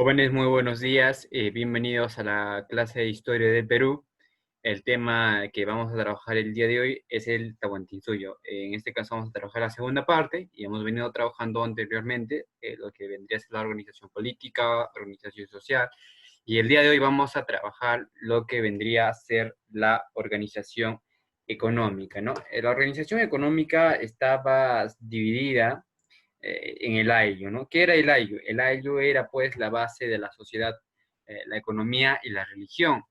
Jóvenes, muy buenos días. Bienvenidos a la clase de Historia del Perú. El tema que vamos a trabajar el día de hoy es el Tahuantinsuyo. En este caso vamos a trabajar la segunda parte y hemos venido trabajando anteriormente lo que vendría a ser la organización política, organización social. Y el día de hoy vamos a trabajar lo que vendría a ser la organización económica, ¿no? La organización económica estaba dividida en el ayllu, ¿no? ¿Qué era el ayllu? El ayllu era pues la base de la sociedad, la economía y la religión.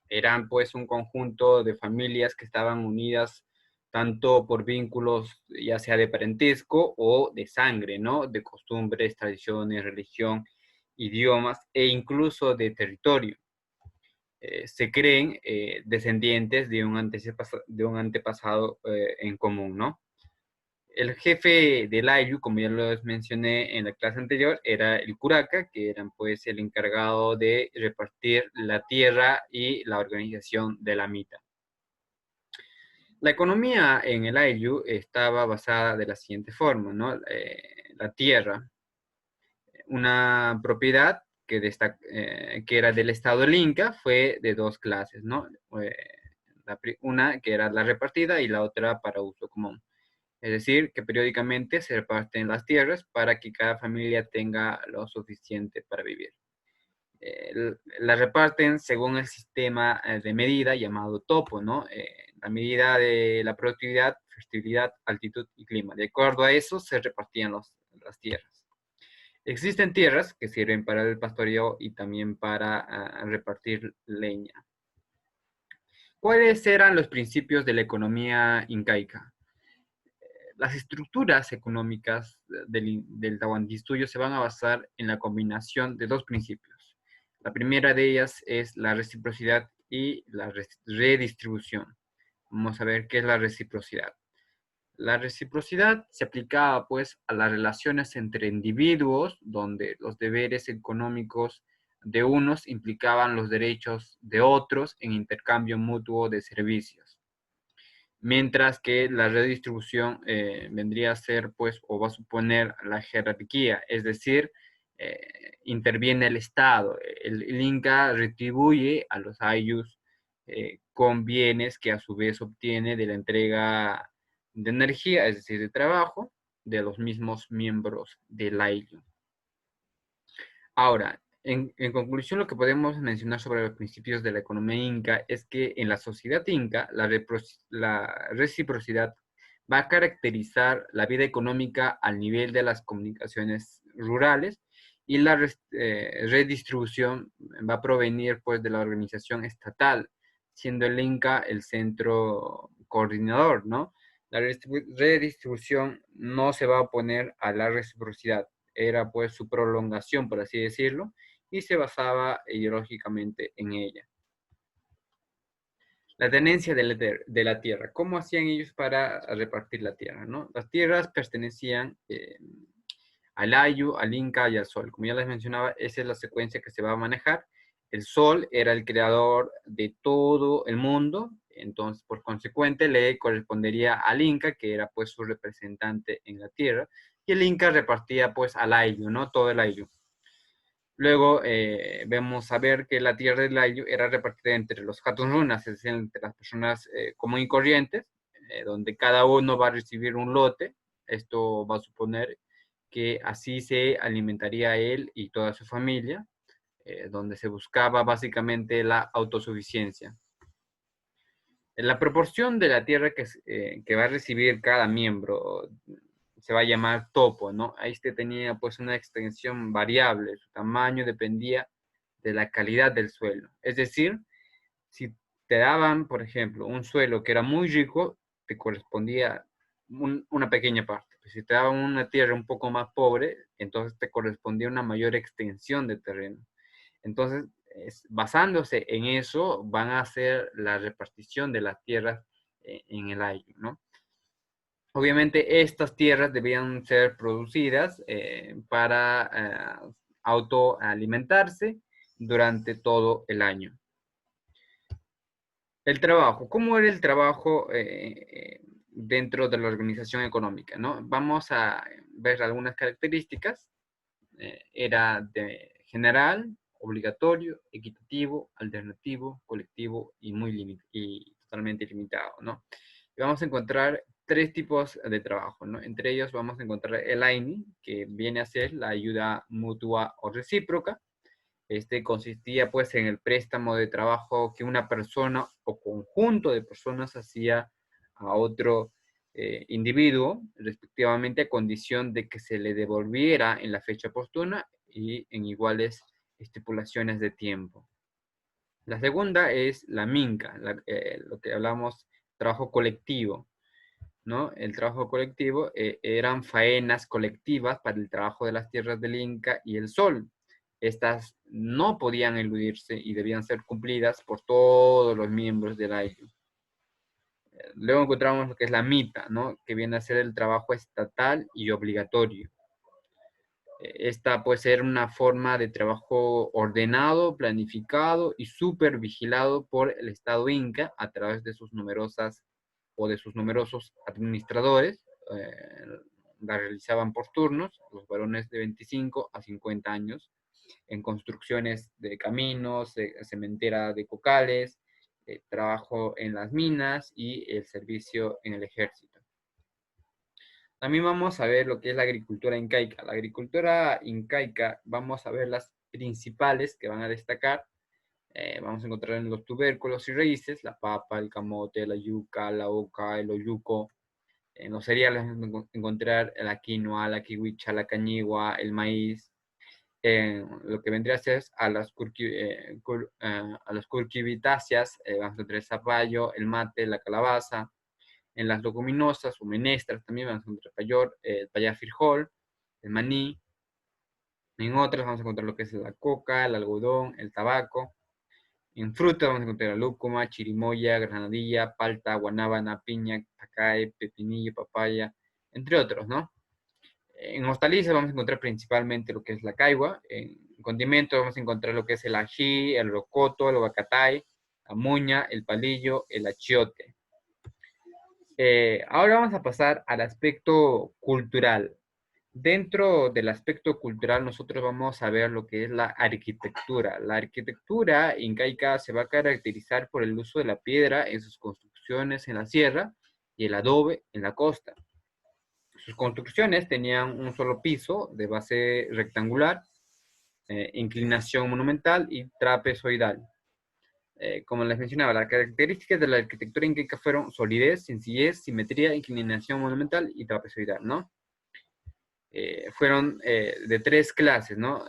Eran pues un conjunto de familias que estaban unidas tanto por vínculos ya sea de parentesco o de sangre, ¿no? De costumbres, tradiciones, religión, idiomas e incluso de territorio. Se creen descendientes de un antepasado en común, ¿no? El jefe del ayllu, como ya lo mencioné en la clase anterior, era el curaca, que eran pues el encargado de repartir la tierra y la organización de la mita. La economía en el ayllu estaba basada de la siguiente forma, ¿no? La tierra, una propiedad que era del estado del Inca, fue de dos clases, ¿no? Una que era la repartida y la otra para uso común. Es decir, que periódicamente se reparten las tierras para que cada familia tenga lo suficiente para vivir. La reparten según el sistema de medida llamado topo, ¿no? La medida de la productividad, fertilidad, altitud y clima. De acuerdo a eso se repartían las tierras. Existen tierras que sirven para el pastoreo y también para repartir leña. ¿Cuáles eran los principios de la economía incaica? Las estructuras económicas del Tahuantinsuyo se van a basar en la combinación de dos principios. La primera de ellas es la reciprocidad y la redistribución. Vamos a ver qué es la reciprocidad. La reciprocidad se aplicaba pues a las relaciones entre individuos, donde los deberes económicos de unos implicaban los derechos de otros en intercambio mutuo de servicios. Mientras que la redistribución vendría a ser, pues, o va a suponer la jerarquía, es decir, interviene el Estado. El Inca retribuye a los ayllus con bienes que a su vez obtiene de la entrega de energía, es decir, de trabajo, de los mismos miembros del ayllu. Ahora, en conclusión, lo que podemos mencionar sobre los principios de la economía inca es que en la sociedad inca la reciprocidad va a caracterizar la vida económica al nivel de las comunicaciones rurales y la redistribución va a provenir pues de la organización estatal, siendo el Inca el centro coordinador, ¿no? La redistribución no se va a oponer a la reciprocidad, era pues su prolongación, por así decirlo, y se basaba ideológicamente en ella. La tenencia de la tierra. ¿Cómo hacían ellos para repartir la tierra? ¿No? Las tierras pertenecían al Ayu, al Inca y al Sol. Como ya les mencionaba, esa es la secuencia que se va a manejar. El Sol era el creador de todo el mundo, entonces por consecuente le correspondería al Inca, que era pues su representante en la tierra, y el Inca repartía pues al Ayllu, ¿no? Todo el Ayllu. Luego vemos a ver que la tierra del Ayllu era repartida entre los Hatunrunas, es decir, entre las personas común y corrientes, donde cada uno va a recibir un lote. Esto va a suponer que así se alimentaría él y toda su familia, donde se buscaba básicamente la autosuficiencia. La proporción de la tierra que va a recibir cada miembro se va a llamar topo, ¿no? Este tenía pues una extensión variable, su tamaño dependía de la calidad del suelo. Es decir, si te daban, por ejemplo, un suelo que era muy rico, te correspondía una pequeña parte. Si te daban una tierra un poco más pobre, entonces te correspondía una mayor extensión de terreno. Entonces, basándose en eso, van a hacer la repartición de las tierras en el ayllu, ¿no? Obviamente, estas tierras debían ser producidas para autoalimentarse durante todo el año. El trabajo. ¿Cómo era el trabajo dentro de la organización económica, ¿no? Vamos a ver algunas características. Era general, obligatorio, equitativo, alternativo, colectivo y y totalmente limitado, ¿no? Y vamos a encontrar tres tipos de trabajo, ¿no? Entre ellos vamos a encontrar el AINI, que viene a ser la ayuda mutua o recíproca. Este consistía pues en el préstamo de trabajo que una persona o conjunto de personas hacía a otro individuo, respectivamente a condición de que se le devolviera en la fecha oportuna y en iguales estipulaciones de tiempo. La segunda es la minca, lo que hablamos, trabajo colectivo, ¿no? El trabajo colectivo eran faenas colectivas para el trabajo de las tierras del Inca y el Sol. Estas no podían eludirse y debían ser cumplidas por todos los miembros del AICA. Luego encontramos lo que es la mita, ¿no? Que viene a ser el trabajo estatal y obligatorio. Esta puede ser una forma de trabajo ordenado, planificado y supervigilado por el Estado Inca a través de sus numerosas o de sus numerosos administradores. La realizaban por turnos, los varones de 25 a 50 años, en construcciones de caminos, cementera de cocales, trabajo en las minas y el servicio en el ejército. También vamos a ver lo que es la agricultura incaica. La agricultura incaica, vamos a ver las principales que van a destacar. Vamos a encontrar en los tubérculos y raíces, la papa, el camote, la yuca, la oca, el oyuco. En los cereales vamos a encontrar la quinoa, la kiwicha, la cañigua, el maíz. Lo que vendría a ser a las curcubitáceas, vamos a encontrar el zapallo, el mate, la calabaza. En las leguminosas o menestras también vamos a encontrar el payá frijol, el maní. En otras vamos a encontrar lo que es la coca, el algodón, el tabaco. En frutas vamos a encontrar la lúcuma, chirimoya, granadilla, palta, guanábana, piña, pacay, pepinillo, papaya, entre otros, ¿no? En hortalizas vamos a encontrar principalmente lo que es la caigua. En condimentos vamos a encontrar lo que es el ají, el rocoto, el huacatay, la muña, el palillo, el achiote. Ahora vamos a pasar al aspecto cultural. Dentro del aspecto cultural, nosotros vamos a ver lo que es la arquitectura. La arquitectura incaica se va a caracterizar por el uso de la piedra en sus construcciones en la sierra y el adobe en la costa. Sus construcciones tenían un solo piso de base rectangular, inclinación monumental y trapezoidal. Como les mencionaba, las características de la arquitectura incaica fueron solidez, sencillez, simetría, inclinación monumental y trapezoidal, ¿no? Fueron de tres clases, ¿no?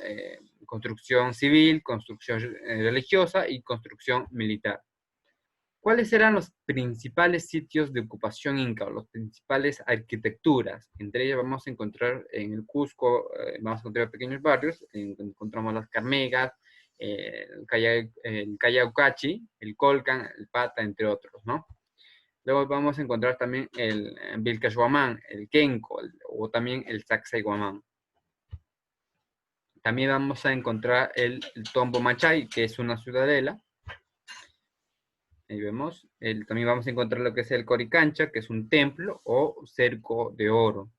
Construcción civil, construcción religiosa y construcción militar. ¿Cuáles eran los principales sitios de ocupación inca o las principales arquitecturas? Entre ellas vamos a encontrar en el Cusco, vamos a encontrar pequeños barrios, encontramos las Carmegas, el Callaucachi, el Colcan, el Pata, entre otros, ¿no? Luego vamos a encontrar también el Vilcashuamán, el Kenco, o también el Sacsayhuamán. También vamos a encontrar el Tombo Machay, que es una ciudadela. Ahí vemos. También vamos a encontrar lo que es el Coricancha, que es un templo o cerco de oro,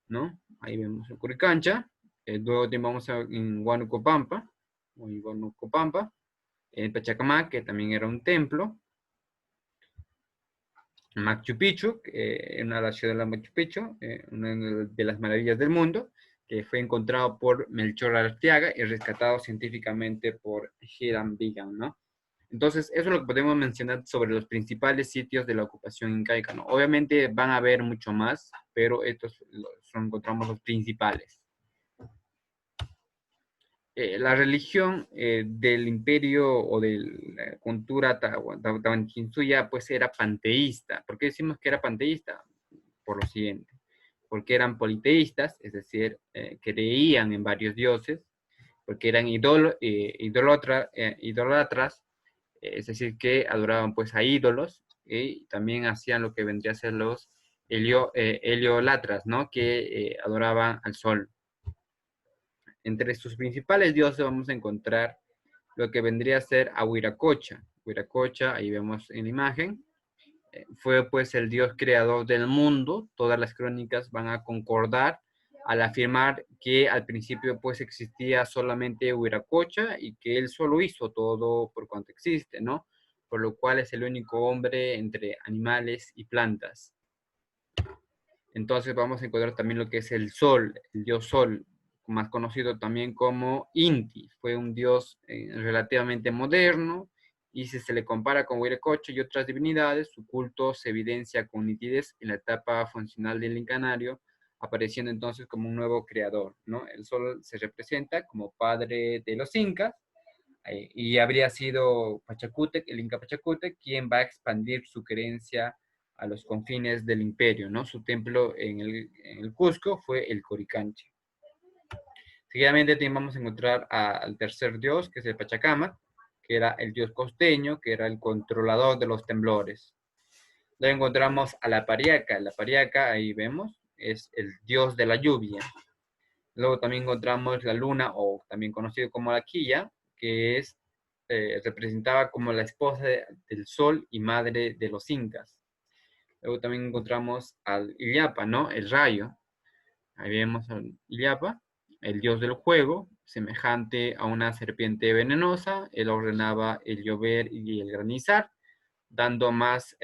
¿no? Ahí vemos el Coricancha. Luego también vamos a en Huanucopampa, o en Huanucopampa, el Pachacamac, que también era un templo. Machu Picchu, una de las ciudades de Machu Picchu, una de las maravillas del mundo, que fue encontrado por Melchor Arteaga y rescatado científicamente por Hiram Bingham, ¿no? Entonces, eso es lo que podemos mencionar sobre los principales sitios de la ocupación incaica, ¿no? Obviamente van a haber mucho más, pero estos encontramos los principales. La religión del imperio o de la cultura Tawantinsuya pues era panteísta. ¿Por qué decimos que era panteísta? Por lo siguiente, porque eran politeístas, es decir, creían en varios dioses, porque eran idólatras, es decir, que adoraban pues a ídolos y también hacían lo que vendría a ser los heliolatras, ¿no? Que adoraban al sol. Entre sus principales dioses vamos a encontrar lo que vendría a ser a Huiracocha. Huiracocha, ahí vemos en la imagen, fue pues el dios creador del mundo. Todas las crónicas van a concordar al afirmar que al principio pues existía solamente Huiracocha y que él solo hizo todo por cuanto existe, ¿no? Por lo cual es el único hombre entre animales y plantas. Entonces vamos a encontrar también lo que es el Sol, el dios Sol, más conocido también como Inti. Fue un dios relativamente moderno y si se le compara con Huiracocha y otras divinidades, su culto se evidencia con nitidez en la etapa funcional del Incanario, apareciendo entonces como un nuevo creador, ¿no? El Sol se representa como padre de los incas y habría sido Pachacútec, el Inca Pachacútec, quien va a expandir su creencia a los confines del imperio, ¿no? Su templo en el Cusco fue el Coricanchi. Seguidamente también vamos a encontrar al tercer dios, que es el Pachacama, que era el dios costeño, que era el controlador de los temblores. Luego encontramos a la Pariaca, ahí vemos, es el dios de la lluvia. Luego también encontramos la luna, o también conocido como la quilla, que es, representaba como la esposa del sol y madre de los incas. Luego también encontramos al Illapa, ¿no? El rayo. Ahí vemos al Illapa, el dios del juego, semejante a una serpiente venenosa. Él ordenaba el llover y el granizar, dando más,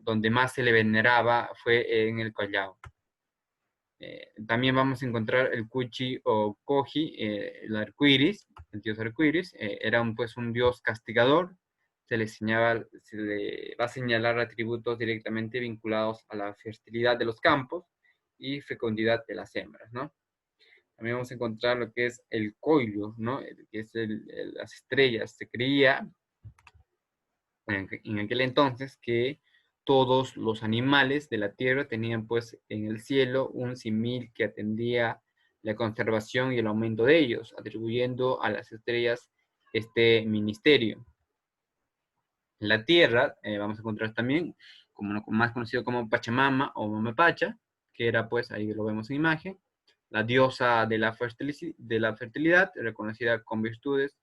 donde más se le veneraba fue en el Callao. También vamos a encontrar el Cuchi o Koji, el arcoíris, el dios arcoíris, era pues un dios castigador, se le va a señalar atributos directamente vinculados a la fertilidad de los campos y fecundidad de las hembras, ¿no? También vamos a encontrar lo que es el Coilo, ¿no? Que es las estrellas. Se creía en aquel entonces que todos los animales de la tierra tenían pues en el cielo un simil que atendía la conservación y el aumento de ellos, atribuyendo a las estrellas este ministerio. En la tierra vamos a encontrar también, como más conocido como Pachamama o Mamapacha, que era pues, ahí lo vemos en imagen, la diosa de la fertilidad, reconocida con virtudes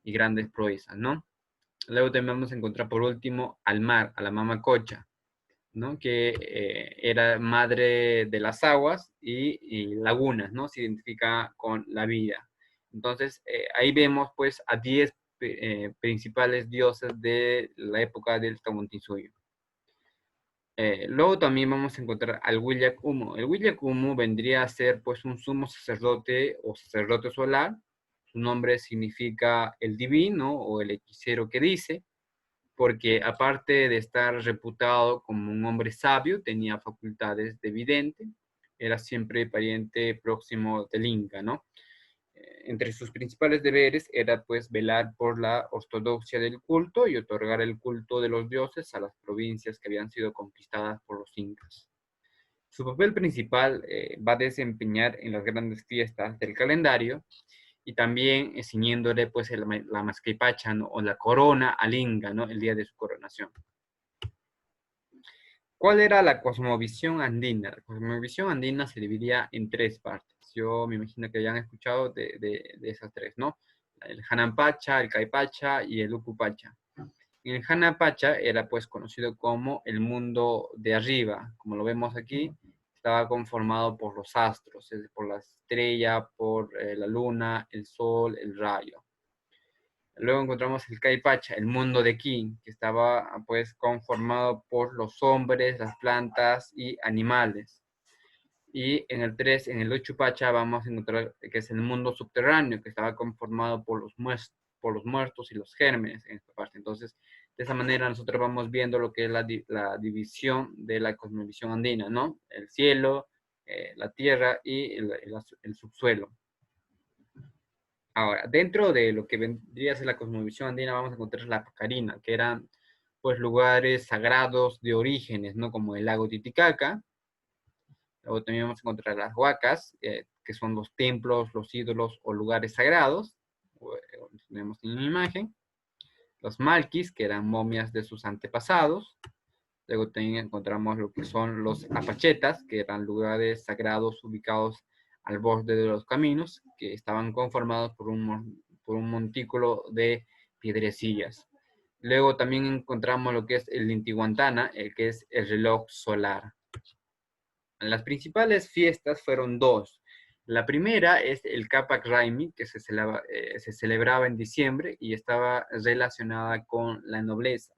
y grandes proezas, ¿no? Luego también vamos a encontrar por último al mar, a la Mama Cocha, ¿no? Que era madre de las aguas y lagunas, ¿no? Se identifica con la vida. Entonces, ahí vemos pues a 10 principales dioses de la época del Tawantinsuyo. Luego también vamos a encontrar al Huillac-Humo. El Huillac-Humo vendría a ser pues un sumo sacerdote o sacerdote solar. Su nombre significa el divino o el hechicero que dice, porque aparte de estar reputado como un hombre sabio, tenía facultades de vidente, era siempre pariente próximo del Inca, ¿no? Entre sus principales deberes era pues velar por la ortodoxia del culto y otorgar el culto de los dioses a las provincias que habían sido conquistadas por los incas. Su papel principal va a desempeñar en las grandes fiestas del calendario y también ciñéndole pues la masquepacha, ¿no? O la corona al Inca, ¿no? El día de su coronación. ¿Cuál era la cosmovisión andina? La cosmovisión andina se dividía en tres partes. Yo me imagino que hayan escuchado de esas tres, ¿no? El Hanampacha, el Caipacha y el Ucupacha. En el Hanampacha era pues conocido como el mundo de arriba, como lo vemos aquí, estaba conformado por los astros, es decir, por la estrella, por la luna, el sol, el rayo. Luego encontramos el Caipacha, el mundo de Ki, que estaba pues conformado por los hombres, las plantas y animales. Y en el 3, en el Uchupacha, vamos a encontrar que es el mundo subterráneo, que estaba conformado por los muertos y los gérmenes en esta parte. Entonces, de esa manera nosotros vamos viendo lo que es la división de la cosmovisión andina, ¿no? El cielo, la tierra y el subsuelo. Ahora, dentro de lo que vendría a ser la cosmovisión andina, vamos a encontrar la Pacarina, que eran pues lugares sagrados de orígenes, ¿no? Como el lago Titicaca. Luego también vamos a encontrar las huacas, que son los templos, los ídolos o lugares sagrados. Tenemos en la imagen. Los malquis, que eran momias de sus antepasados. Luego también encontramos lo que son los apachetas, que eran lugares sagrados ubicados al borde de los caminos, que estaban conformados por un montículo de piedrecillas. Luego también encontramos lo que es el Intihuantana, el que es el reloj solar. Las principales fiestas fueron dos. La primera es el Capac Raimi, que se celebraba en diciembre y estaba relacionada con la nobleza.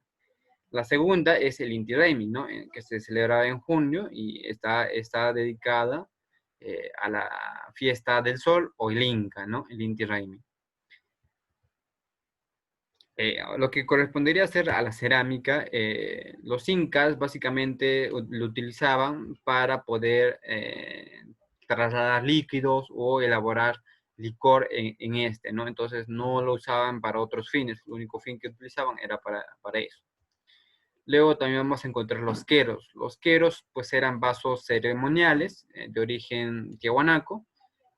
La segunda es el Inti Raymi, ¿no? Que se celebraba en junio y está dedicada a la fiesta del sol o el Inca, ¿no? El Inti Raymi. Lo que correspondería a ser a la cerámica, los incas básicamente lo utilizaban para poder trasladar líquidos o elaborar licor en este, ¿no? Entonces no lo usaban para otros fines, el único fin que utilizaban era para eso. Luego también vamos a encontrar los queros. Los queros pues eran vasos ceremoniales de origen tiahuanaco,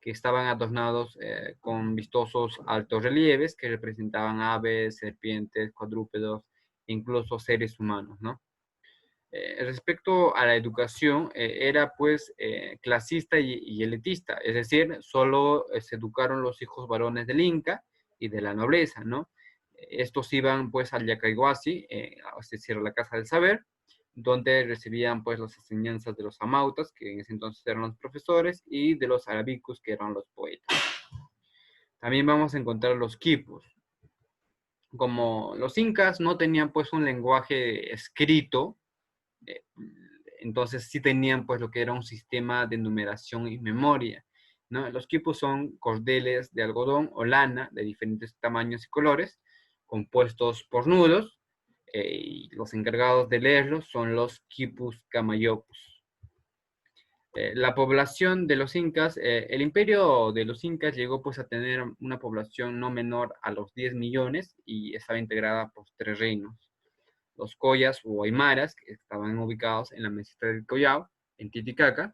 que estaban adornados con vistosos altos relieves que representaban aves, serpientes, cuadrúpedos, incluso seres humanos, ¿no? Respecto a la educación, era pues clasista y elitista, es decir, solo se educaron los hijos varones del Inca y de la nobleza, ¿no? Estos iban pues al Yacaiguasi, es decir, a la Casa del Saber, donde recibían pues las enseñanzas de los amautas, que en ese entonces eran los profesores, y de los arabicus, que eran los poetas. También vamos a encontrar los quipus. Como los incas no tenían pues un lenguaje escrito, eh, entonces sí tenían pues lo que era un sistema de numeración y memoria, ¿no? Los quipus son cordeles de algodón o lana de diferentes tamaños y colores, compuestos por nudos, y los encargados de leerlos son los quipus camayopus. La población de los incas, el imperio de los incas llegó pues a tener una población no menor a los 10 millones y estaba integrada por 3 reinos: los Collas o Aymaras, que estaban ubicados en la meseta del Collao, en Titicaca;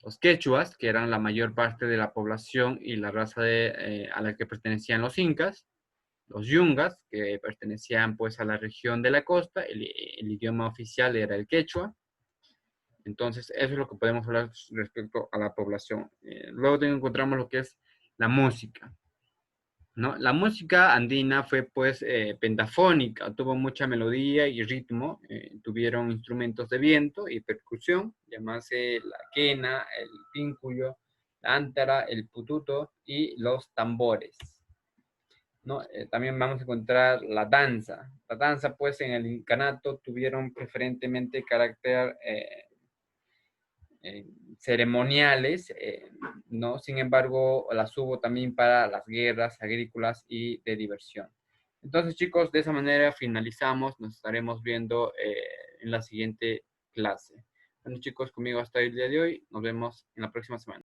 los Quechuas, que eran la mayor parte de la población y la raza a la que pertenecían los incas; los Yungas, que pertenecían pues a la región de la costa, el idioma oficial era el quechua. Entonces, eso es lo que podemos hablar respecto a la población. Luego encontramos lo que es la música, ¿no? La música andina fue pues pentafónica, tuvo mucha melodía y ritmo, tuvieron instrumentos de viento y percusión, llamándose la quena, el pínculo, la ántara, el pututo y los tambores, ¿no? También vamos a encontrar la danza. La danza pues en el incanato tuvieron preferentemente carácter ceremoniales, ¿no? Sin embargo, las hubo también para las guerras agrícolas y de diversión. Entonces, chicos, de esa manera finalizamos. Nos estaremos viendo en la siguiente clase. Bueno, chicos, conmigo hasta el día de hoy. Nos vemos en la próxima semana.